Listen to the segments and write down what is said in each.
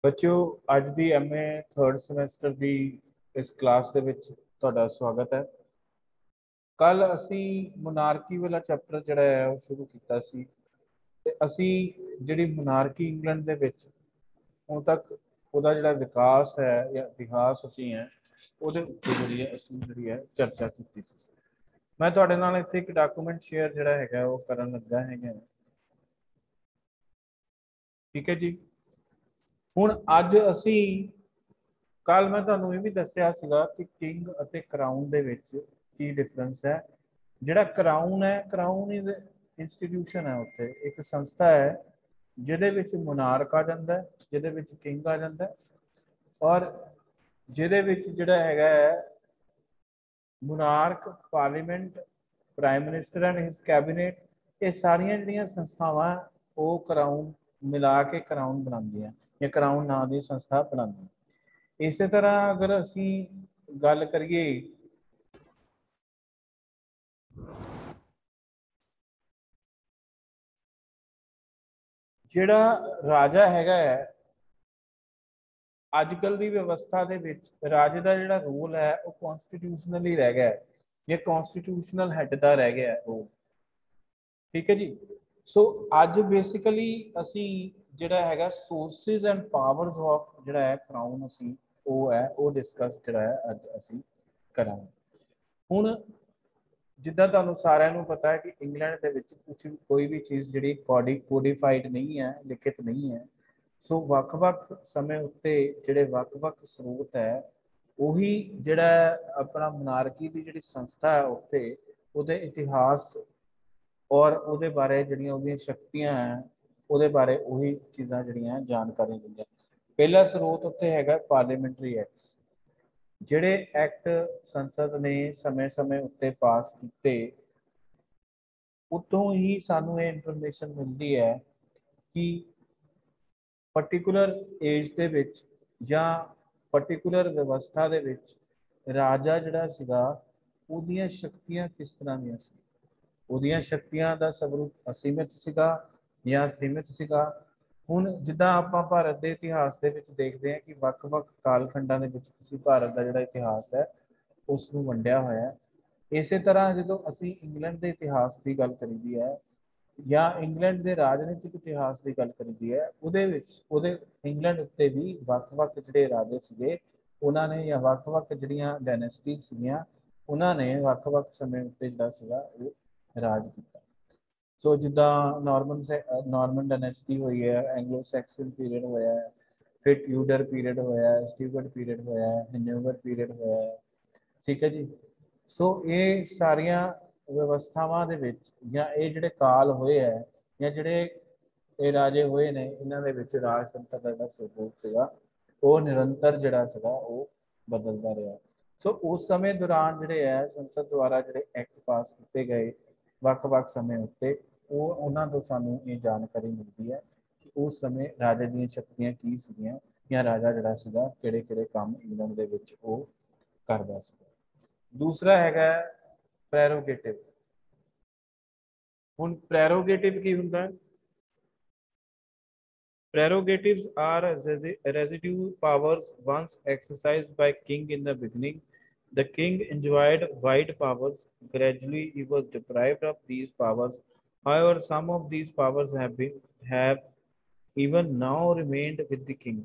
ਬੱਚਿਓ ਅੱਜ ਦੀ MA 3rd semester ਦੀ ਇਸ ਕਲਾਸ ਦੇ ਵਿੱਚ ਤੁਹਾਡਾ ਸਵਾਗਤ ਹੈ। ਕੱਲ ਅਸੀਂ ਮੋਨਾਰਕੀ ਵਾਲਾ ਚੈਪਟਰ ਜਿਹੜਾ ਹੈ ਉਹ ਸ਼ੁਰੂ ਕੀਤਾ ਸੀ ਤੇ ਅਸੀਂ ਜਿਹੜੀ ਮੋਨਾਰਕੀ ਇੰਗਲੈਂਡ ਦੇ ਵਿੱਚ ਹੁਣ ਤੱਕ ਉਹਦਾ ਜਿਹੜਾ ਵਿਕਾਸ ਹੈ ਜਾਂ ਇਤਿਹਾਸ ਅਸੀਂ ਹੈ ਉਹਦੇ ਉੱਤੇ ਜਿਹੜੀ ਹੈ ਚਰਚਾ ਕੀਤੀ ਸੀ। ਮੈਂ ਤੁਹਾਡੇ ਨਾਲ ਇੱਥੇ ਇੱਕ ਡਾਕੂਮੈਂਟ ਸ਼ੇਅਰ ਜਿਹੜਾ ਹੈਗਾ ਉਹ ਕਰਨ ਲੱਗਾ ਹੈਗਾ। ਠੀਕ ਹੈ ਜੀ। ਹੁਣ ਅੱਜ ਅਸੀਂ ਕੱਲ मैं ਤੁਹਾਨੂੰ ਇਹ ਵੀ ਦੱਸਿਆ ਸੀਗਾ ਕਿ ਕਿੰਗ ਅਤੇ ਕਰਾਊਨ ਦੇ ਵਿੱਚ ਕੀ ਡਿਫਰੈਂਸ ਹੈ। ਜਿਹੜਾ ਕਰਾਊਨ ਹੈ, ਕਰਾਊਨ ਇਜ਼ ਇੰਸਟੀਟਿਊਸ਼ਨ ਹੈ, ਉੱਥੇ ਇੱਕ ਸੰਸਥਾ ਹੈ ਜਿਹਦੇ ਵਿੱਚ ਮੋਨਾਰਕ ਆ ਜਾਂਦਾ ਹੈ, ਜਿਹਦੇ ਵਿੱਚ ਕਿੰਗ ਆ ਜਾਂਦਾ ਹੈ ਔਰ ਜਿਹਦੇ ਵਿੱਚ ਜਿਹੜਾ ਹੈਗਾ ਹੈ monarch, parliament, prime minister and his cabinet, ये सारिया ਜਿਹੜੀਆਂ ਸੰਸਥਾਵਾਂ ਉਹ ਕਰਾਊਨ ਮਿਲਾ ਕੇ ਕਰਾਊਨ ਬਣਾਉਂਦੀਆਂ ਜਾਂ ਕਰਾਊਨ ਨਾਂ ਦੀ ਸੰਸਥਾ ਬਣਾਉਂਦੀਆਂ। ਇਸੇ ਤਰ੍ਹਾਂ ਅਗਰ ਅਸੀਂ ਗੱਲ ਕਰੀਏ ਜਿਹੜਾ ਰਾਜਾ ਹੈਗਾ ਹੈ ਅੱਜ ਕੱਲ ਦੀ ਵਿਵਸਥਾ ਦੇ ਵਿੱਚ ਰਾਜੇ ਦਾ ਜਿਹੜਾ ਰੋਲ ਹੈ ਉਹ ਕਨਸਟੀਟਿਊਸ਼ਨਲੀ ਰਹਿ ਗਿਆ ਹੈ ਜਾਂ ਕਨਸਟੀਟਿਊਸ਼ਨਲ ਹੈਡ ਦਾ ਰਹਿ ਗਿਆ ਹੈ ਉਹ। ਠੀਕ ਹੈ ਜੀ। ਸੋ ਅੱਜ ਬੇਸਿਕਲੀ ਅਸੀਂ ਜਿਹੜਾ ਹੈਗਾ ਸੋਰਸਿਸ ਐਂਡ ਪਾਵਰਸ ਆਫ ਜਿਹੜਾ ਹੈ ਕਰਾਊਨ ਅਸੀਂ ਉਹ ਹੈ ਉਹ ਡਿਸਕਸ ਜਿਹੜਾ ਹੈ ਅੱਜ ਅਸੀਂ ਕਰਾਂਗੇ। ਹੁਣ ਜਿੱਦਾਂ ਤੁਹਾਨੂੰ ਸਾਰਿਆਂ ਨੂੰ ਪਤਾ ਹੈ ਕਿ ਇੰਗਲੈਂਡ ਦੇ ਵਿੱਚ ਕੋਈ ਵੀ ਚੀਜ਼ ਜਿਹੜੀ ਕੋਡੀਫਾਈਡ ਨਹੀਂ ਹੈ, ਲਿਖਿਤ ਨਹੀਂ ਹੈ। ਸੋ ਵੱਖ-ਵੱਖ ਸਮੇਂ ਉੱਤੇ ਜਿਹੜੇ ਵੱਖ-ਵੱਖ ਸਰੋਤ ਹੈ ਉਹੀ ਜਿਹੜਾ ਆਪਣਾ ਮੋਨਾਰਕੀ ਦੀ ਜਿਹੜੀ ਸੰਸਥਾ ਹੈ ਉੱਥੇ ਉਹਦੇ ਇਤਿਹਾਸ ਔਰ ਉਹਦੇ ਬਾਰੇ ਜਿਹੜੀਆਂ ਉਹਦੀਆਂ ਸ਼ਕਤੀਆਂ ਹੈ ਉਹਦੇ ਬਾਰੇ ਉਹੀ ਚੀਜ਼ਾਂ ਜਿਹੜੀਆਂ ਜਾਣਕਾਰੀ ਦਿੰਦੀਆਂ। ਪਹਿਲਾ ਸਰੋਤ ਉੱਤੇ ਹੈਗਾ ਪਾਰਲੀਮੈਂਟਰੀ ਐਕਟਸ, ਜਿਹੜੇ ਐਕਟ ਸੰਸਦ ਨੇ ਸਮੇਂ-ਸਮੇਂ ਉੱਤੇ ਪਾਸ ਕੀਤੇ ਉਤੋਂ ਹੀ ਸਾਨੂੰ ਇਹ ਇਨਫੋਰਮੇਸ਼ਨ ਮਿਲਦੀ ਹੈ ਕਿ ਪਾਰਟਿਕੂਲਰ ਏਜ ਦੇ ਵਿੱਚ ਜਾਂ ਪਾਰਟਿਕੂਲਰ ਵਿਵਸਥਾ ਦੇ ਵਿੱਚ ਰਾਜਾ ਜਿਹੜਾ ਸੀਗਾ ਉਹਦੀਆਂ ਸ਼ਕਤੀਆਂ ਕਿਸ ਤਰ੍ਹਾਂ ਦੀਆਂ ਸੀ, ਉਹਦੀਆਂ ਸ਼ਕਤੀਆਂ ਦਾ ਸਵਰੂਪ ਅਸੀਮਿਤ ਸੀਗਾ ਜਾਂ ਸੀਮਿਤ ਸੀਗਾ। ਹੁਣ ਜਿੱਦਾਂ ਆਪਾਂ ਭਾਰਤ ਦੇ ਇਤਿਹਾਸ ਦੇ ਵਿੱਚ ਦੇਖਦੇ ਹਾਂ ਕਿ ਵੱਖ-ਵੱਖ ਕਾਲਖੰਡਾਂ ਦੇ ਵਿੱਚ ਅਸੀਂ ਭਾਰਤ ਦਾ ਜਿਹੜਾ ਇਤਿਹਾਸ ਹੈ ਉਸ ਨੂੰ ਵੰਡਿਆ ਹੋਇਆ ਹੈ। ਇਸੇ ਤਰ੍ਹਾਂ ਜਦੋਂ ਅਸੀਂ ਇੰਗਲੈਂਡ ਦੇ ਇਤਿਹਾਸ ਦੀ ਗੱਲ ਕਰੀਦੀ ਹੈ ਜਾਂ ਇੰਗਲੈਂਡ ਦੇ ਰਾਜਨੀਤਿਕ ਇਤਿਹਾਸ ਦੀ ਗੱਲ ਕਰੀਦੀ ਹੈ ਉਹਦੇ ਵਿੱਚ ਉਹਦੇ ਇੰਗਲੈਂਡ ਉੱਤੇ ਵੀ ਵੱਖ-ਵੱਖ ਜਿਹੜੇ ਰਾਜੇ ਸੀਗੇ ਉਹਨਾਂ ਨੇ ਜਾਂ ਵੱਖ-ਵੱਖ ਜਿਹੜੀਆਂ ਡਾਇਨੈਸਟੀ ਸੀਗੀਆਂ ਉਹਨਾਂ ਨੇ ਵੱਖ-ਵੱਖ ਸਮੇਂ ਉੱਤੇ ਜਿਹੜਾ ਸੀਗਾ ਉਹ ਰਾਜ ਕੀਤਾ। ਸੋ ਜਿੱਦਾਂ ਨਾਰਮਨ ਡਾਇਨੈਸਟੀ ਹੋਈ ਹੈ, ਐਂਗਲੋ ਸੈਕਸਨ ਪੀਰੀਅਡ ਹੋਇਆ ਹੈ, ਫਿਰ ਟਿਊਡਰ ਪੀਰੀਅਡ ਹੋਇਆ ਹੈ, ਸਟਿਊਅਰਟ ਪੀਰੀਅਡ ਹੋਇਆ ਹੈ, ਹੈਨੋਵਰ ਪੀਰੀਅਡ ਹੋਇਆ ਹੈ। ਠੀਕ ਹੈ ਜੀ। ਸੋ ਇਹ ਸਾਰੀਆਂ ਵਿਵਸਥਾਵਾਂ ਦੇ ਵਿੱਚ ਜਾਂ ਇਹ ਜਿਹੜੇ ਕਾਲ ਹੋਏ ਹੈ ਜਾਂ ਜਿਹੜੇ ਇਹ ਰਾਜੇ ਹੋਏ ਨੇ ਇਹਨਾਂ ਦੇ ਵਿੱਚ ਰਾਜਤੰਤਰ ਦਾ ਜਿਹੜਾ ਸਰੂਪ ਸੀਗਾ ਉਹ ਨਿਰੰਤਰ ਜਿਹੜਾ ਸੀਗਾ ਉਹ ਬਦਲਦਾ ਰਿਹਾ। ਸੋ ਉਸ ਸਮੇਂ ਦੌਰਾਨ ਜਿਹੜੇ ਹੈ ਸੰਸਦ ਦੁਆਰਾ ਜਿਹੜੇ ਐਕਟ ਪਾਸ ਕੀਤੇ ਗਏ ਵੱਖ-ਵੱਖ ਸਮੇਂ ਉੱਤੇ ਉਹ ਉਹਨਾਂ ਤੋਂ ਸਾਨੂੰ ਇਹ ਜਾਣਕਾਰੀ ਮਿਲਦੀ ਹੈ ਕਿ ਉਸ ਸਮੇਂ ਰਾਜੇ ਦੀਆਂ ਸ਼ਕਤੀਆਂ ਕੀ ਸੀਗੀਆਂ ਜਾਂ ਰਾਜਾ ਜਿਹੜਾ ਸੀਗਾ ਕਿਹੜੇ-ਕਿਹੜੇ ਕੰਮ ਇੰਗਲੈਂਡ ਦੇ ਵਿੱਚ ਉਹ ਕਰਦਾ ਸੀਗਾ। ਦੂਸਰਾ ਹੈਗਾ ਪ੍ਰੈਰੋਗੇਟਿਵ। ਹੁਣ ਪ੍ਰੈਰੋਗੇਟਿਵ ਕੀ ਹੁੰਦਾ ਹੈ? Prerogatives are residual powers once exercised by king in the beginning. The king enjoyed wide powers. Gradually, he was deprived of these powers. However, some of these powers have even now remained with the king.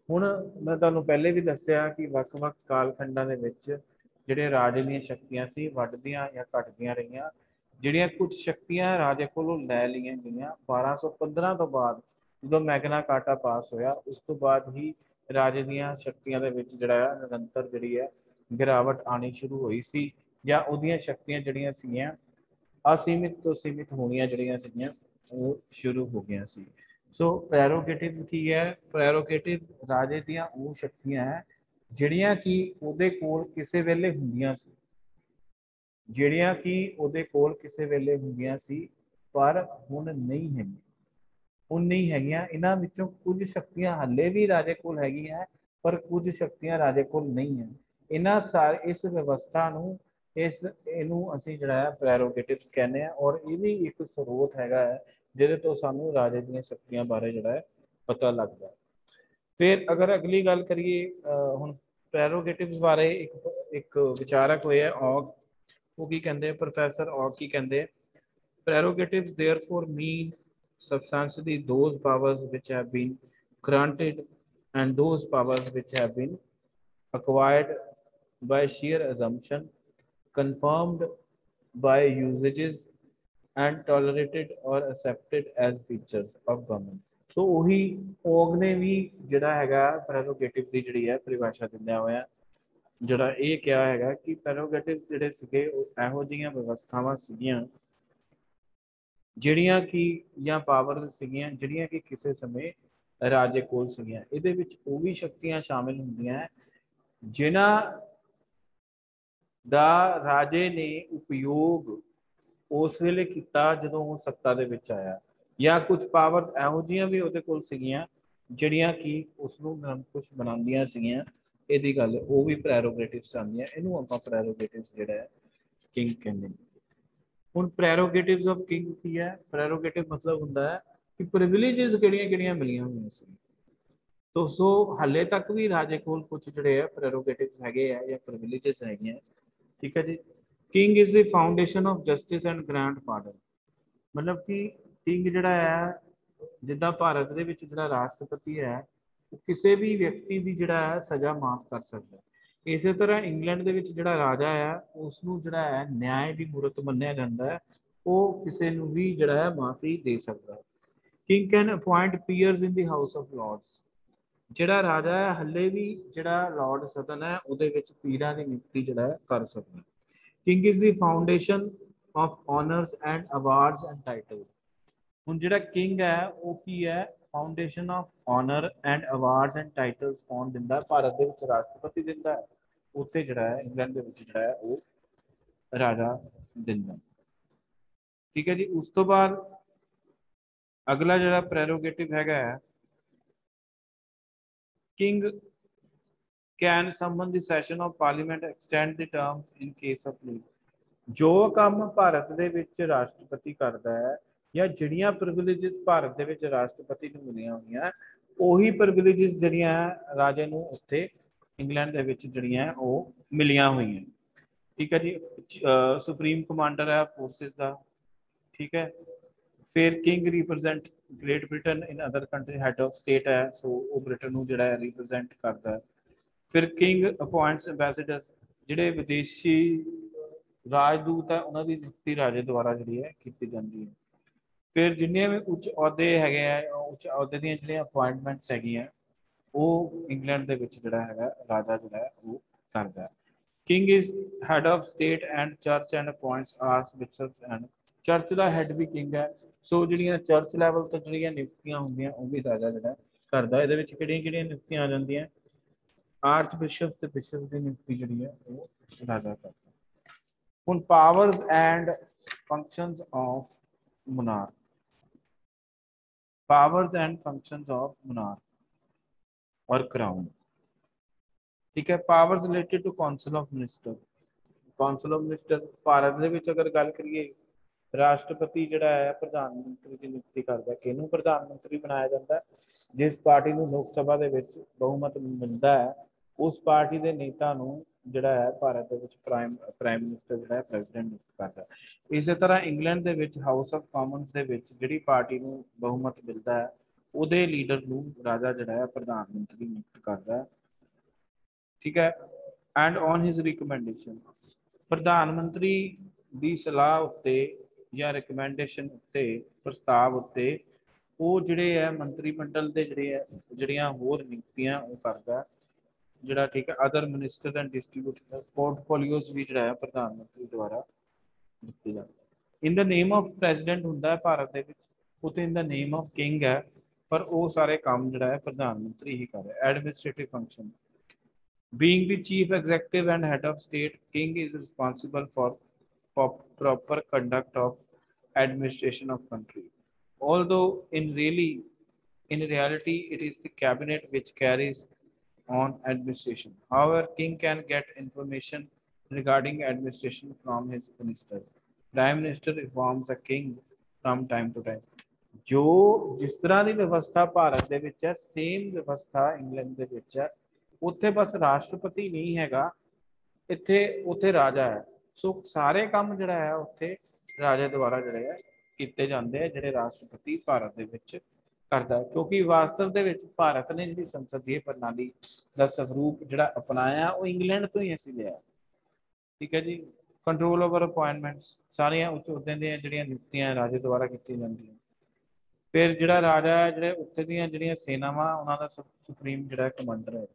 ਹੁਣ ਮੈਂ ਤੁਹਾਨੂੰ ਪਹਿਲੇ ਵੀ ਦੱਸਿਆ ਕਿ ਵੱਖ-ਵੱਖ ਕਾਲਖੰਡਾਂ ਦੇ ਵਿੱਚ ਜਿਹੜੇ ਰਾਜੇ ਦੀਆਂ ਸ਼ਕਤੀਆਂ ਸੀ ਵੱਧਦੀਆਂ ਜਾਂ ਘਟਦੀਆਂ ਰਹੀਆਂ। ਜਿਹੜੀਆਂ ਕੁਝ ਸ਼ਕਤੀਆਂ ਰਾਜੇ ਕੋਲੋਂ ਲੈ ਲਈਆਂ ਗਈਆਂ 1215 ਤੋਂ ਬਾਅਦ ਜਦੋਂ ਮੈਗਨਾ ਕਾਰਟਾ ਪਾਸ ਹੋਇਆ ਉਸ ਤੋਂ ਬਾਅਦ ਹੀ ਰਾਜੇ ਦੀਆਂ ਸ਼ਕਤੀਆਂ ਦੇ ਵਿੱਚ ਜਿਹੜਾ ਹੈ ਨਿਰੰਤਰ ਜਿਹੜੀ ਹੈ ਗਿਰਾਵਟ ਆਣੀ ਸ਼ੁਰੂ ਹੋਈ ਸੀ ਜਾਂ ਉਹਦੀਆਂ ਸ਼ਕਤੀਆਂ ਜਿਹੜੀਆਂ ਸੀਗੀਆਂ ਅਸੀਮਿਤ ਤੋਂ ਸੀਮਿਤ ਹੋਣੀਆਂ ਜਿਹੜੀਆਂ ਸੀਗੀਆਂ ਉਹ ਸ਼ੁਰੂ ਹੋ ਗਈਆਂ ਸੀ। ਸੋ ਪ੍ਰੈਰੋਗੇਟਿਵ ਕੀ ਹੈ? ਪ੍ਰੈਰੋਗੇਟਿਵ ਰਾਜੇ ਦੀਆਂ ਉਹ ਸ਼ਕਤੀਆਂ ਹੈ ਜਿਹੜੀਆਂ ਕਿ ਉਹਦੇ ਕੋਲ ਕਿਸੇ ਵੇਲੇ ਹੁੰਦੀਆਂ ਸੀ, ਜਿਹੜੀਆਂ ਕਿ ਉਹਦੇ ਕੋਲ ਕਿਸੇ ਵੇਲੇ ਹੁੰਦੀਆਂ ਸੀ ਪਰ ਹੁਣ ਨਹੀਂ ਹੈਗੀਆਂ। ਹੁਣ ਨਹੀਂ ਹੈਗੀਆਂ। ਇਹਨਾਂ ਵਿੱਚੋਂ ਕੁਝ ਸ਼ਕਤੀਆਂ ਹੱਲੇ ਵੀ ਰਾਜੇ ਕੋਲ ਹੈਗੀਆਂ ਪਰ ਕੁਝ ਸ਼ਕਤੀਆਂ ਰਾਜੇ ਕੋਲ ਨਹੀਂ ਹੈ। ਇਹਨਾਂ ਇਸ ਵਿਵਸਥਾ ਨੂੰ ਇਹਨੂੰ ਅਸੀਂ ਜਿਹੜਾ ਹੈ ਪ੍ਰੈਰੋਗੇਟਿਵ ਕਹਿੰਦੇ ਆ ਔਰ ਇਹ ਵੀ ਇੱਕ ਸਰੋਤ ਹੈਗਾ ਹੈ ਜਿਹਦੇ ਤੋਂ ਸਾਨੂੰ ਰਾਜੇ ਦੀਆਂ ਸ਼ਕਤੀਆਂ ਬਾਰੇ ਜਿਹੜਾ ਹੈ ਪਤਾ ਲੱਗਦਾ ਹੈ। फिर अगर अगली गल करिए हुण प्रेरोगेटिव्स बारे एक विचारक होए ऑग, वो की कहते हैं, प्रोफैसर ऑग की कहते हैं, prerogatives therefore mean substantially those powers which have been granted and those powers which have been acquired by sheer assumption, confirmed by usages and tolerated or accepted as features of government. ਸੋ ਉਹੀ ਓਗ ਨੇ ਵੀ ਜਿਹੜਾ ਹੈਗਾ prerogative ਦੀ ਜਿਹੜੀ ਹੈ ਪਰਿਭਾਸ਼ਾ ਦਿੰਦਿਆਂ ਹੋਇਆ ਜਿਹੜਾ ਇਹ ਕਿਹਾ ਹੈਗਾ ਕਿ ਪ੍ਰੈਰੋਗੇਟਿਵ ਜਿਹੜੇ ਸੀਗੇ ਉਹ ਇਹੋ ਜਿਹੀਆਂ ਵਿਵਸਥਾਵਾਂ ਸੀਗੀਆਂ ਜਿਹੜੀਆਂ ਕਿ ਜਾਂ ਪਾਵਰਸ ਸੀਗੀਆਂ ਜਿਹੜੀਆਂ ਕਿ ਕਿਸੇ ਸਮੇਂ ਰਾਜੇ ਕੋਲ ਸੀਗੀਆਂ। ਇਹਦੇ ਵਿੱਚ ਉਹ ਵੀ ਸ਼ਕਤੀਆਂ ਸ਼ਾਮਿਲ ਹੁੰਦੀਆਂ ਜਿਨ੍ਹਾਂ ਦਾ ਰਾਜੇ ਨੇ ਉਪਯੋਗ ਉਸ ਵੇਲੇ ਕੀਤਾ ਜਦੋਂ ਉਹ ਸੱਤਾ ਦੇ ਵਿੱਚ ਆਇਆ, ਜਾਂ ਕੁਝ ਪਾਵਰ ਇਹੋ ਜਿਹੀਆਂ ਵੀ ਉਹਦੇ ਕੋਲ ਸੀਗੀਆਂ ਜਿਹੜੀਆਂ ਕਿ ਉਸ ਨੂੰ ਨਿਰੰਕੁਸ਼ ਬਣਾਉਂਦੀਆਂ ਸੀਗੀਆਂ। ਇਹਦੀ ਗੱਲ ਉਹ ਵੀ ਪ੍ਰੈਰੋਗੇਟਿਵਸ ਆਉਂਦੀਆਂ, ਇਹਨੂੰ ਆਪਾਂ ਪ੍ਰੈਰੋਗੇਟਿਵਸ ਜਿਹੜਾ ਹੈ ਕਿੰਗ ਕਹਿੰਦੇ ਨੇ। ਹੁਣ ਪ੍ਰੈਰੋਗੇਟਿਵਸ ਆਫ ਕਿੰਗ ਕੀ ਹੈ? ਪ੍ਰੈਰੋਗੇਟਿਵ ਮਤਲਬ ਹੁੰਦਾ ਹੈ ਕਿ ਪ੍ਰਿਵਿਲੇजेस ਕਿਹੜੀਆਂ-ਕਿਹੜੀਆਂ ਮਿਲੀਆਂ ਹੋਈਆਂ ਸੀ। तो सो हाले तक भी राजे कोल कुछ जड़े है प्रेरोगेटिव्स हैगे है या प्रिविलेजेस हैगे हैं, ठीक है जी। King is the foundation of justice and grant pardon, मतलब कि किंग जड़ा है जिदा भारत दे विच जड़ा राष्ट्रपति है वो किसी भी व्यक्ति की जड़ा है सज़ा माफ कर सकता है। इस तरह इंग्लैंड दे विच जड़ा राजा है उसनू जड़ा है न्याय की मूरत मन्निया जाता है, वो किसी नू भी जड़ा है माफी दे सकता है। King can appoint peers in the House of Lords, ਜਿਹੜਾ ਰਾਜਾ ਹੈ ਹੱਲੇ ਵੀ ਜਿਹੜਾ ਲਾਰਡ ਸਦਨ ਹੈ ਉਹਦੇ ਵਿੱਚ ਪੀਰਾਂ ਦੀ ਨਿਯੁਕਤੀ ਜਿਹੜਾ ਹੈ ਕਰ ਸਕਦਾ। King is the foundation of honours and awards and title. ਹੁਣ ਜਿਹੜਾ ਕਿੰਗ ਹੈ ਉਹ ਕੀ ਹੈ? Foundation of honour and awards and titles ਕੌਣ ਦਿੰਦਾ? ਭਾਰਤ ਦੇ ਵਿੱਚ ਰਾਸ਼ਟਰਪਤੀ ਦਿੰਦਾ ਹੈ, ਉੱਥੇ ਜਿਹੜਾ ਹੈ ਇੰਗਲੈਂਡ ਦੇ ਵਿੱਚ ਜਿਹੜਾ ਹੈ ਉਹ ਰਾਜਾ ਦਿੰਦਾ। ਠੀਕ ਹੈ ਜੀ। ਉਸ ਤੋਂ ਬਾਅਦ ਅਗਲਾ ਜਿਹੜਾ ਪ੍ਰੈਰੋਗੇਟਿਵ ਹੈਗਾ ਹੈ, king can summon the session of parliament, extend the terms in case of need। ਜੋ ਕੰਮ ਭਾਰਤ ਦੇ ਵਿੱਚ ਰਾਸ਼ਟਰਪਤੀ ਕਰਦਾ ਹੈ ਜਾਂ ਜਿਹੜੀਆਂ ਪ੍ਰਿਵਿਲੇजेस ਭਾਰਤ ਦੇ ਵਿੱਚ ਰਾਸ਼ਟਰਪਤੀ ਨੂੰ ਮਿਲੀਆਂ ਹੋਈਆਂ ਉਹੀ ਪ੍ਰਿਵਿਲੇजेस ਜਿਹੜੀਆਂ ਰਾਜੇ ਨੂੰ ਉੱਥੇ ਇੰਗਲੈਂਡ ਦੇ ਵਿੱਚ ਜਿਹੜੀਆਂ ਉਹ ਮਿਲੀਆਂ ਹੋਈਆਂ। ਠੀਕ ਹੈ ਜੀ। ਸੁਪਰੀਮ ਕਮਾਂਡਰ ਹੈ ਫੋਰਸਿਸ ਦਾ, ਠੀਕ ਹੈ। फिर king represent great Britain in other country, had of state है सो वो ब्रिटेन ਨੂੰ ਜਿਹੜਾ ਹੈ रिप्रजेंट करता है। फिर किंग अपॉइंट्स एंबेसडर्स, ਜਿਹੜੇ ਵਿਦੇਸ਼ੀ ਰਾਜਦੂਤ ਹੈ ਉਹਨਾਂ ਦੀ ਨਿਯੁਕਤੀ ਰਾਜੇ ਦੁਆਰਾ ਜਿਹੜੀ ਹੈ ਕੀਤੀ ਜਾਂਦੀ ਹੈ। ਫਿਰ ਜਿੰਨੇ ਵੀ ਉੱਚ ਅਹੁਦੇ ਹੈਗੇ ਆ ਉੱਚ ਅਹੁਦੇ ਦੀਆਂ ਜਿਹੜੀਆਂ ਅਪਾਇੰਟਮੈਂਟਸ ਹੈਗੀਆਂ ਉਹ ਇੰਗਲੈਂਡ ਦੇ ਵਿੱਚ ਜਿਹੜਾ ਹੈਗਾ ਰਾਜਾ ਜਿਹੜਾ ਉਹ ਕਰਦਾ ਹੈ। King is head of state and church and appoints archbishops and, church का हैड भी किंग है। सो ਜਿਹੜੀਆਂ ਚਰਚ ਲੈਵਲ ਤੇ ਜਿਹੜੀਆਂ ਨਿਯੁਕਤੀਆਂ ਹੁੰਦੀਆਂ ਉਹ ਵੀ ਰਾਜਾ ਜਿਹੜਾ ਕਰਦਾ। ਇਹਦੇ ਵਿੱਚ ਕਿਹੜੀਆਂ-ਕਿਹੜੀਆਂ ਨਿਯੁਕਤੀਆਂ ਆ ਜਾਂਦੀਆਂ? ਆਰਚ ਬਿਸ਼ਪ ਤੇ ਬਿਸ਼ਪ ਦੀ ਨਿਯੁਕਤੀ ਜਿਹੜੀ ਹੈ ਉਹ ਰਾਜਾ ਕਰਦਾ। ਹੁਣ powers and functions of monarch, powers and functions of monarch और क्राउन। ठीक है। Powers related to council of minister, council of minister Bharat ਦੇ ਵਿੱਚ ਅਗਰ ਗੱਲ ਕਰੀਏ ਰਾਸ਼ਟਰਪਤੀ ਜਿਹੜਾ ਹੈ ਪ੍ਰਧਾਨ ਮੰਤਰੀ ਦੀ ਨਿਯੁਕਤੀ ਕਰਦਾ। ਕਿਹਨੂੰ ਪ੍ਰਧਾਨ ਮੰਤਰੀ ਬਣਾਇਆ ਜਾਂਦਾ? ਜਿਸ ਪਾਰਟੀ ਨੂੰ ਲੋਕ ਸਭਾ ਦੇ ਵਿੱਚ ਬਹੁਮਤ ਮਿਲਦਾ ਹੈ ਉਸ ਪਾਰਟੀ ਦੇ ਨੇਤਾ ਨੂੰ ਜਿਹੜਾ ਹੈ ਭਾਰਤ ਦੇ ਵਿੱਚ ਪ੍ਰਾਈਮ ਮਿਨਿਸਟਰ ਜਿਹੜਾ ਹੈ ਪ੍ਰੈਜ਼ੀਡੈਂਟ ਨਿਯੁਕਤ ਕਰਦਾ। ਇਸੇ ਤਰ੍ਹਾਂ ਇੰਗਲੈਂਡ ਦੇ ਵਿੱਚ ਹਾਊਸ ਆਫ ਕਾਮਨਸ ਦੇ ਵਿੱਚ ਜਿਹੜੀ ਪਾਰਟੀ ਨੂੰ ਬਹੁਮਤ ਮਿਲਦਾ ਹੈ ਉਹਦੇ ਲੀਡਰ ਨੂੰ ਰਾਜਾ ਜਿਹੜਾ ਹੈ ਪ੍ਰਧਾਨ ਮੰਤਰੀ ਨਿਯੁਕਤ ਕਰਦਾ। ठीक है। एंड ऑन हिज रिकमेंडेशन, प्रधानमंत्री की सलाह उत्ते या रिकमेंडेशन उत्ते प्रस्ताव उत्ते वो जिहड़े है मंत्रिमंडल दे जिहड़ियां होर नियुक्तियां वो करदा जिहड़ा। ठीक है। Other minister and distributor portfolios भी जिहड़ा है प्रधानमंत्री द्वारा दित्ते जांदे। In the name of president हुंदा है भारत दे विच, उत्ते in the name of king है पर वो सारे काम जिहड़ा है प्रधानमंत्री ही कर रहा है। Administrative function, being the chief executive and head of state, king is responsible for proper conduct of administration of country, although in reality it is the cabinet which carries on administration. However, king can get information regarding administration from his minister. Prime minister informs the king from time to time। ਜੋ ਜਿਸ ਤਰ੍ਹਾਂ ਦੀ ਵਿਵਸਥਾ ਭਾਰਤ ਦੇ ਵਿੱਚ ਹੈ same ਵਿਵਸਥਾ England ਦੇ ਵਿੱਚ ਹੈ। ਉੱਥੇ ਬਸ ਰਾਸ਼ਟਰਪਤੀ ਨਹੀਂ ਹੈਗਾ, ਇੱਥੇ ਉੱਥੇ ਰਾਜਾ ਹੈ। ਸੋ ਸਾਰੇ ਕੰਮ ਜਿਹੜਾ ਹੈ ਉੱਥੇ ਰਾਜੇ ਦੁਆਰਾ ਜਿਹੜੇ ਹੈ ਕੀਤੇ ਜਾਂਦੇ ਆ, ਜਿਹੜੇ ਰਾਸ਼ਟਰਪਤੀ ਭਾਰਤ ਦੇ ਵਿੱਚ ਕਰਦਾ ਹੈ। ਕਿਉਂਕਿ ਵਾਸਤਵ ਦੇ ਵਿੱਚ ਭਾਰਤ ਨੇ ਜਿਹੜੀ ਸੰਸਦੀय ਪ੍ਰਣਾਲੀ ਦਾ ਸਰੂਪ ਜਿਹੜਾ ਅਪਣਾਇਆ ਉਹ ਇੰਗਲੈਂਡ ਤੋਂ ਹੀ ਅਸੀਂ ਲਿਆ। ਠੀਕ ਹੈ ਜੀ। ਕੰਟਰੋਲ ਓਵਰ ਅਪਾਇੰਟਮੈਂਟਸ ਸਾਰੀਆਂ ਉੱਚ ਅਹੁਦਿਆਂ ਦੀਆਂ ਜਿਹੜੀਆਂ ਨਿਯੁਕਤੀਆਂ ਰਾਜੇ ਦੁਆਰਾ ਕੀਤੀਆਂ ਜਾਂਦੀਆਂ। ਫਿਰ ਜਿਹੜਾ ਰਾਜਾ ਹੈ, ਜਿਹੜੇ ਉੱਥੇ ਦੀਆਂ ਜਿਹੜੀਆਂ ਸੈਨਾਵਾਂ ਉਹਨਾਂ ਦਾ ਸੁਪਰੀਮ ਜਿਹੜਾ ਕਮਾਂਡਰ ਹੈ।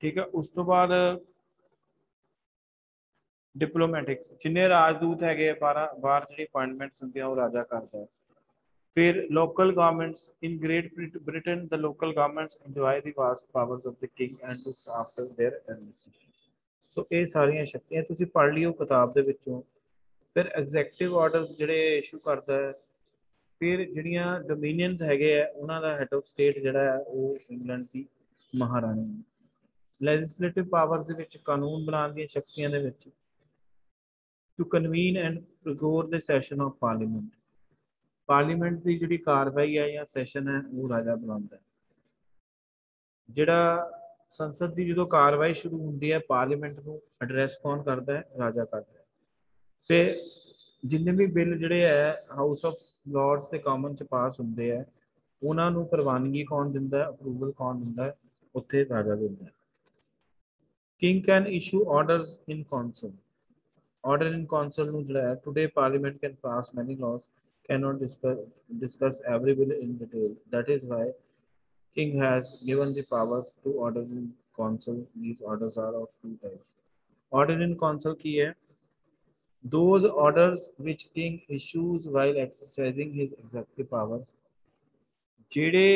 ठीक है। उस तो बाद डिप्लोमैटिक्स जिन्हें राजदूत है बाहर जी अपॉइंटमेंट्स होंगे वो राजा करता है। फिर local governments in Great Britain the local governments enjoy the vast powers of the king and looks after their administration. So ये सारियां शक्तियां तुसी पढ़ लियो किताब दे विचों। फिर एग्जैक्टिव ऑर्डर्स जिहड़े इशू करता है। फिर जिहड़ियां डोमिनियंस हैगे है उन्हां दा हेड ऑफ स्टेट जिहड़ा है वो इंग्लैंड की महारानी है। ਲੈਜਿਸਲੇਟਿਵ ਪਾਵਰਸ ਦੇ ਵਿੱਚ ਕਾਨੂੰਨ ਬਣਾਉਣ ਦੀਆਂ ਸ਼ਕਤੀਆਂ ਦੇ ਵਿੱਚ ਟੂ ਕਨਵੀਨ ਐਂਡ ਪ੍ਰਗੋਰ ਦੇ ਸੈਸ਼ਨ ਆਫ ਪਾਰਲੀਮੈਂਟ। ਪਾਰਲੀਮੈਂਟ ਦੀ ਜਿਹੜੀ ਕਾਰਵਾਈ ਹੈ ਜਾਂ ਸੈਸ਼ਨ ਹੈ ਉਹ ਰਾਜਾ ਬੁਲਾਉਂਦਾ ਹੈ। ਜਿਹੜਾ ਸੰਸਦ ਦੀ ਜਦੋਂ ਕਾਰਵਾਈ ਸ਼ੁਰੂ ਹੁੰਦੀ ਹੈ ਪਾਰਲੀਮੈਂਟ ਨੂੰ ਐਡਰੈਸ ਕੌਣ ਕਰਦਾ ਹੈ? ਰਾਜਾ ਕਰਦਾ ਹੈ। ਤੇ ਜਿੰਨੇ ਵੀ ਬਿੱਲ ਜਿਹੜੇ ਹੈ ਹਾਊਸ ਆਫ ਲਾਰਡਸ ਤੇ ਕਾਮਨ ਚ ਪਾਸ ਹੁੰਦੇ ਆ ਉਹਨਾਂ ਨੂੰ ਪ੍ਰਵਾਨਗੀ ਕੌਣ ਦਿੰਦਾ ਹੈ? ਅਪਰੂਵਲ ਕੌਣ ਦਿੰਦਾ ਹੈ? ਉੱਥੇ ਰਾਜਾ ਦਿੰਦਾ ਹੈ। King can issue orders in council. Order in council ਨੂੰ ਜਿਹੜਾ ਹੈ today parliament can pass many laws, cannot discuss every bill in detail. That is why king has given the powers to orders in council. These orders are of two types. Order in council ਕੀ ਹੈ? Those orders which king issues while exercising his executive powers. ਜਿਹੜੇ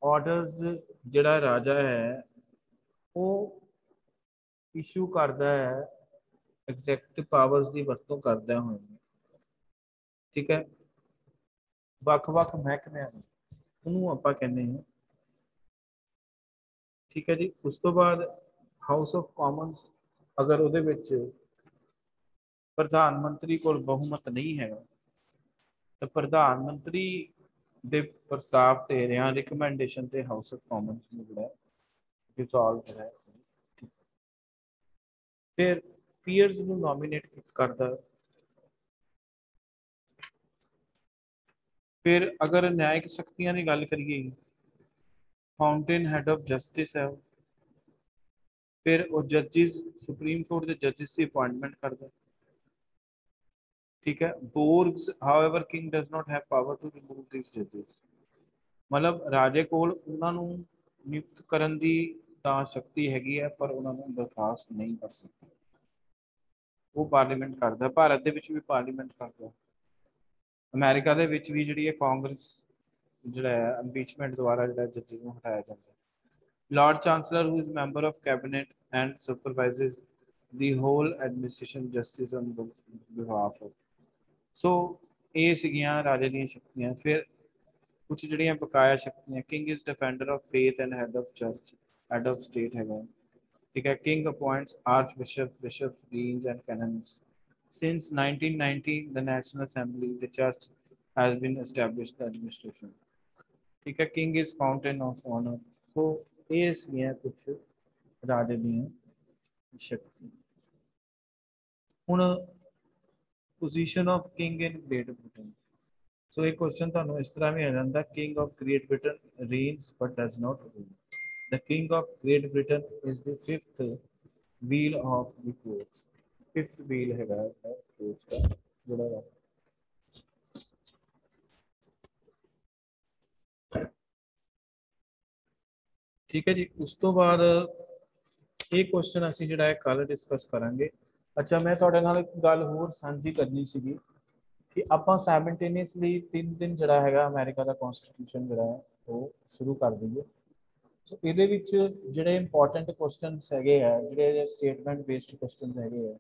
orders ਜਿਹੜਾ ਰਾਜਾ ਹੈ ਉਹ issue ਕਰਦਾ ਹੈ executive powers ਦੀ ਵਰਤੋਂ ਕਰਦਾ ਹੋਇਆ। ਠੀਕ ਹੈ। ਵੱਖ-ਵੱਖ ਮਹਿਕਮਿਆਂ ਨੂੰ ਉਹਨੂੰ ਆਪਾਂ ਕਹਿੰਦੇ ਹਾਂ। ਠੀਕ ਹੈ ਜੀ। ਉਸ ਤੋਂ ਬਾਅਦ ਹਾਊਸ ਆਫ ਕਾਮਨਸ ਅਗਰ ਉਹਦੇ ਵਿੱਚ ਪ੍ਰਧਾਨ ਮੰਤਰੀ ਕੋਲ ਬਹੁਮਤ ਨਹੀਂ ਹੈਗਾ ਤਾਂ ਪ੍ਰਧਾਨ ਮੰਤਰੀ ਦੇ ਪ੍ਰਸਤਾਵ ਤੇ ਜਾਂ ਰਿਕਮੈਂਡੇਸ਼ਨ ਤੇ ਹਾਊਸ ਆਫ ਕਾਮਨਸ ਨੂੰ ਜਿਹੜਾ ਡਿਸੋਲਵ ਹੈ। ਫਿਰ ਪੀਅਰਸ ਨੂੰ ਨੋਮੀਨੇਟ ਕਰਦਾ। फिर अगर न्यायिक शक्तियां की गल करिए फाउंटेन हेड ऑफ जस्टिस है। फिर वो जजिस सुप्रीम कोर्ट के जजिस की अपॉइंटमेंट करता। ठीक है। Boards however king does not have power to remove this जजिस। मतलब राजे कोल उन्हां नूं नियुक्त करन दी तां शक्ति हैगी है पर उन्हां नूं बर्खास्त नहीं कर सकता। वो पार्लीमेंट करता। भारत दे विच भी पार्लीमेंट करता। अमेरिका दे विच भी जिहड़ी है कांग्रेस ਜਿਹੜਾ ਹੈ ਇੰਪੀਚਮੈਂਟ ਦੁਆਰਾ ਜਿਹੜਾ ਜੱਜਿਸ ਨੂੰ ਹਟਾਇਆ ਜਾਂਦਾ। Lord Chancellor who is member of cabinet and supervises the whole administration justice on behalf of. So ਇਹ ਸੀਗੀਆਂ ਰਾਜੇ ਦੀਆਂ ਸ਼ਕਤੀਆਂ। ਫਿਰ ਕੁਝ ਜਿਹੜੀਆਂ ਬਕਾਇਆ ਸ਼ਕਤੀਆਂ king is defender of faith and head of church head of state ਹੈਗਾ। ਠੀਕ ਹੈ। King appoints archbishop bishops deans and canons. Since 1990 the National Assembly the church has been established the administration। ठीक है। King is fountain of honour. तो ये सीगियां कुछ राजे ਦੀਆਂ शक्ति। ਹੁਣ position of king in Great Britain. So एक क्वेश्चन ਤੁਹਾਨੂੰ ਇਸ ਤਰ੍ਹਾਂ ਵੀ ਆ ਜਾਂਦਾ king of Great Britain reigns but does not rule। The king of Great Britain is the fifth wheel of the coach। fifth wheel ਹੈਗਾ coach ਦਾ ਜਿਹੜਾ ठीक है जी। उस तो बाद ਇਹ क्वेश्चन ਅਸੀਂ ਜਿਹੜਾ ਹੈ ਕੱਲ ਡਿਸਕਸ ਕਰਾਂਗੇ। ਅੱਛਾ ਮੈਂ ਤੁਹਾਡੇ ਨਾਲ ਇੱਕ ਗੱਲ ਹੋਰ ਸਾਂਝੀ ਕਰਨੀ ਸੀਗੀ ਕਿ ਆਪਾਂ ਸਾਈਮਲਟੇਨੀਅਸਲੀ 3 ਦਿਨ ਜਿਹੜਾ ਹੈਗਾ ਅਮਰੀਕਾ ਦਾ ਕਨਸਟੀਟਿਊਸ਼ਨ ਜਿਹੜਾ ਹੈ ਉਹ ਸ਼ੁਰੂ ਕਰ ਦਈਏ। ਸੋ ਇਹਦੇ ਵਿੱਚ ਜਿਹੜੇ ਇੰਪੋਰਟੈਂਟ ਕੁਐਸਚਨਸ ਹੈਗੇ ਆ ਜਿਹੜੇ ਸਟੇਟਮੈਂਟ ਬੇਸਡ ਕੁਐਸਚਨਸ ਹੈਗੇ ਆ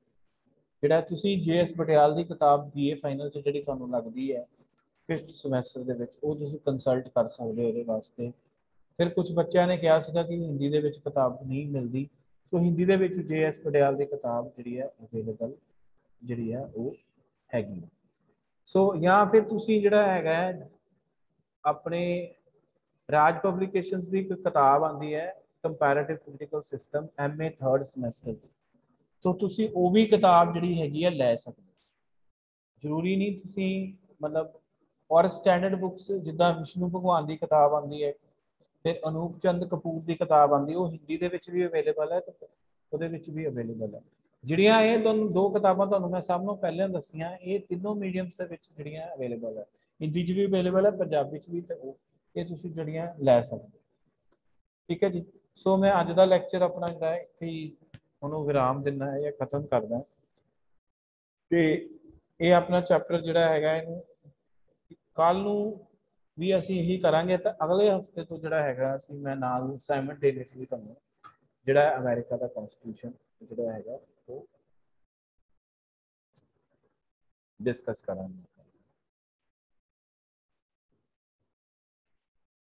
ਜਿਹੜਾ ਤੁਸੀਂ ਜੇਐਸ ਪਟਿਆਲ ਦੀ ਕਿਤਾਬ ਬੀਏ ਫਾਈਨਲ 'ਚ ਜਿਹੜੀ ਤੁਹਾਨੂੰ ਲੱਗਦੀ ਹੈ 5th ਸਮੈਸਟਰ ਦੇ ਵਿੱਚ ਉਹ ਤੁਸੀਂ ਕੰਸਲਟ ਕਰ ਸਕਦੇ ਹੋ ਇਹਦੇ ਵਾਸਤੇ। ਫਿਰ ਕੁਝ ਬੱਚਿਆਂ ਨੇ ਕਿਹਾ ਸੀਗਾ ਕਿ ਹਿੰਦੀ ਦੇ ਵਿੱਚ ਕਿਤਾਬ ਨਹੀਂ ਮਿਲਦੀ, ਸੋ ਹਿੰਦੀ ਦੇ ਵਿੱਚ JS ਪਟਿਆਲ ਦੀ ਕਿਤਾਬ ਜਿਹੜੀ ਹੈ ਅਵੇਲੇਬਲ ਜਿਹੜੀ ਹੈ ਉਹ ਹੈਗੀ। ਸੋ ਜਾਂ ਫਿਰ ਤੁਸੀਂ ਜਿਹੜਾ ਹੈਗਾ ਆਪਣੇ ਰਾਜ ਪਬਲੀਕੇਸ਼ਨਸ ਦੀ ਇੱਕ ਕਿਤਾਬ ਆਉਂਦੀ ਹੈ comparative political system MA 3rd semester, so ਤੁਸੀਂ ਉਹ ਵੀ ਕਿਤਾਬ ਜਿਹੜੀ ਹੈਗੀ ਹੈ ਲੈ ਸਕਦੇ ਹੋ। ਜ਼ਰੂਰੀ ਨਹੀਂ ਤੁਸੀਂ ਮਤਲਬ, ਔਰ ਸਟੈਂਡਰਡ ਬੁੱਕਸ ਜਿੱਦਾਂ ਵਿਸ਼ਨੂੰ ਭਗਵਾਨ ਦੀ ਕਿਤਾਬ ਆਉਂਦੀ ਹੈ, ਫਿਰ ਅਨੂਪ ਚੰਦ ਕਪੂਰ ਦੀ ਕਿਤਾਬ ਆਉਂਦੀ, ਉਹ ਹਿੰਦੀ ਦੇ ਵਿੱਚ ਵੀ ਅਵੇਲੇਬਲ ਹੈ ਤੇ ਉਹਦੇ ਵਿੱਚ ਵੀ ਅਵੇਲੇਬਲ ਹੈ। ਜਿਹੜੀਆਂ ਇਹ ਤੁਹਾਨੂੰ ਦੋ ਕਿਤਾਬਾਂ ਤੁਹਾਨੂੰ ਮੈਂ ਸਭ ਨੂੰ ਪਹਿਲਾਂ ਦੱਸੀਆਂ, ਇਹ ਤਿੰਨੋਂ ਮੀਡੀਅਮਸ ਦੇ ਵਿੱਚ ਜਿਹੜੀਆਂ ਅਵੇਲੇਬਲ ਹੈ, ਹਿੰਦੀ 'ਚ ਵੀ ਅਵੇਲੇਬਲ ਹੈ, ਪੰਜਾਬੀ 'ਚ ਵੀ, ਤੇ ਉਹ ਇਹ ਤੁਸੀਂ ਜਿਹੜੀਆਂ ਲੈ ਸਕਦੇ। ਠੀਕ ਹੈ ਜੀ। ਸੋ ਮੈਂ ਅੱਜ ਦਾ ਲੈਕਚਰ ਆਪਣਾ ਜਿਹੜਾ ਇੱਥੇ ਹੀ ਉਹਨੂੰ ਵਿਰਾਮ ਦਿੰਦਾ ਹੈ ਜਾਂ ਖਤਮ ਕਰਦਾ, ਤੇ ਇਹ ਆਪਣਾ ਚੈਪਟਰ ਜਿਹੜਾ ਹੈਗਾ ਇਹਨੂੰ ਕੱਲ ਨੂੰ ਵੀ ਅਸੀਂ ਇਹੀ ਕਰਾਂਗੇ, ਤਾਂ ਅਗਲੇ ਹਫਤੇ ਤੋਂ ਜਿਹੜਾ ਹੈਗਾ ਅਸੀਂ ਮੈਂ ਨਾਲ ਸਾਈਮਲਟੇਨੀਅਸਲੀ ਤੁਹਾਨੂੰ ਜਿਹੜਾ ਅਮਰੀਕਾ ਦਾ ਕਨਸਟੀਟਿਊਸ਼ਨ ਜਿਹੜਾ ਹੈਗਾ ਉਹ ਡਿਸਕਸ ਕਰਾਂਗੇ।